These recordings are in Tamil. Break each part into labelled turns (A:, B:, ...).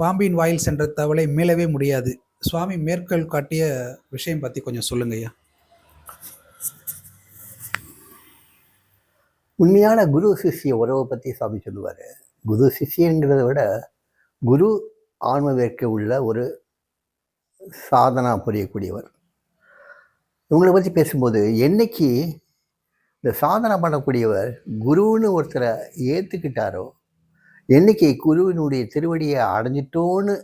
A: பாம்பின் வாயில் சென்ற தவளை மீளவே முடியாது. சுவாமி மேற்கோள் காட்டிய விஷயம் பத்தி கொஞ்சம் சொல்லுங்க ஐயா.
B: உண்மையான குரு சிஷ்ய உறவை பற்றி சாமி சொல்லுவார். குரு சிஷ்யங்கிறத விட குரு ஆன்ம வேட்கை உள்ள ஒரு சாதனா புரியக்கூடியவர். இவங்களை பற்றி பேசும்போது, என்னைக்கு இந்த சாதனை பண்ணக்கூடியவர் குருன்னு ஒருத்தரை ஏற்றுக்கிட்டாரோ, என்னைக்கு குருவினுடைய திருவடியை அடைஞ்சிட்டோன்னு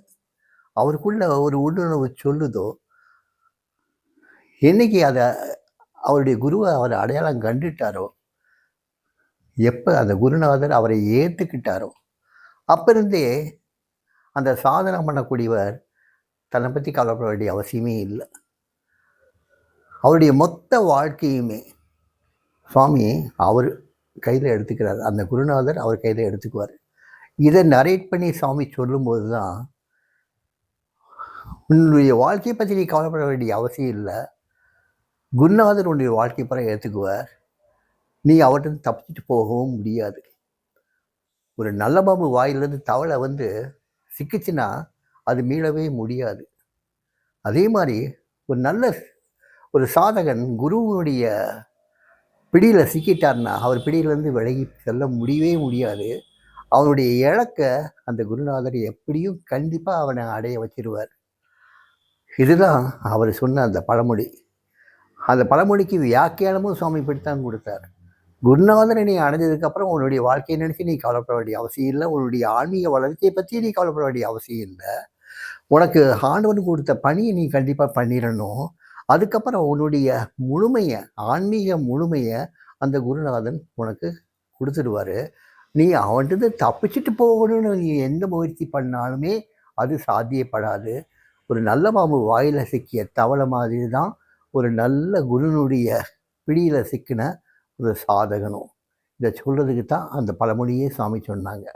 B: அவருக்குள்ள ஒரு உள்ளுணர்வு சொல்லுதோ, என்னைக்கு அதை அவருடைய குருவை அவர் அடையாளம் கண்டுட்டாரோ, எப்போ அந்த குருநாதர் அவரை ஏற்றுக்கிட்டாரோ, அப்போருந்தே அந்த சாதனை பண்ணக்கூடியவர் தன்னை பற்றி கவலைப்பட வேண்டிய அவசியமே இல்லை. அவருடைய மொத்த வாழ்க்கையுமே சுவாமி அவர் கையில் எடுத்துக்கிறார். அந்த குருநாதர் அவர் கையில் எடுத்துக்குவார். இதை நரேட் பண்ணி சுவாமி சொல்லும்போது தான், உன்னுடைய வாழ்க்கையை பற்றி நீ கவலைப்பட வேண்டிய அவசியம் இல்லை, குருநாதர் உன்னுடைய வாழ்க்கை பிற ஏற்றுக்குவார், நீ அவர்கிட்ட தப்பிச்சுட்டு போகவும் முடியாது. ஒரு நல்ல பாம்பு வாயிலிருந்து தவளை சிக்கிச்சுன்னா அது மீளவே முடியாது. அதே மாதிரி ஒரு சாதகன் குருவனுடைய பிடியில் சிக்கிட்டார்னா அவர் பிடியிலேருந்து விலகி செல்ல முடியவே முடியாது. அவனுடைய இலக்கை அந்த குருநாதர் எப்படியும் கண்டிப்பாக அவனை அடைய வச்சிருவார். இதுதான் அவர் சொன்ன அந்த பழமொழி. அந்த பழமொழிக்கு வியாக்கியானமும் சுவாமி இப்படித்தான் கொடுத்தார். குருநாதரை நீ அடைஞ்சதுக்கப்புறம் உன்னுடைய வாழ்க்கையை நினச்சி நீ கவலைப்பட வேண்டிய அவசியம் இல்லை, உன்னுடைய ஆன்மீக வளர்ச்சியை பற்றி நீ கவலைப்பட வேண்டிய அவசியம் இல்லை. உனக்கு ஆண்டவன் கொடுத்த பணியை நீ கண்டிப்பாக பண்ணிடணும். அதுக்கப்புறம் உன்னுடைய முழுமையை, ஆன்மீக முழுமையை அந்த குருநாதன் உனக்கு கொடுத்துடுவார். நீ அவன்கிட்ட தப்பிச்சுட்டு போகணும்னு நீ எந்த முயற்சி பண்ணாலுமே அது சாத்தியப்படாது. ஒரு நல்ல பாம்பு வாயில் சிக்கிய தவளை மாதிரி தான் ஒரு நல்ல குருனுடைய பிடியில் சிக்கின ஒரு சாதகனும். இதை சொல்கிறதுக்கு தான் அந்த பழமொழியே சாமி சொன்னாங்க.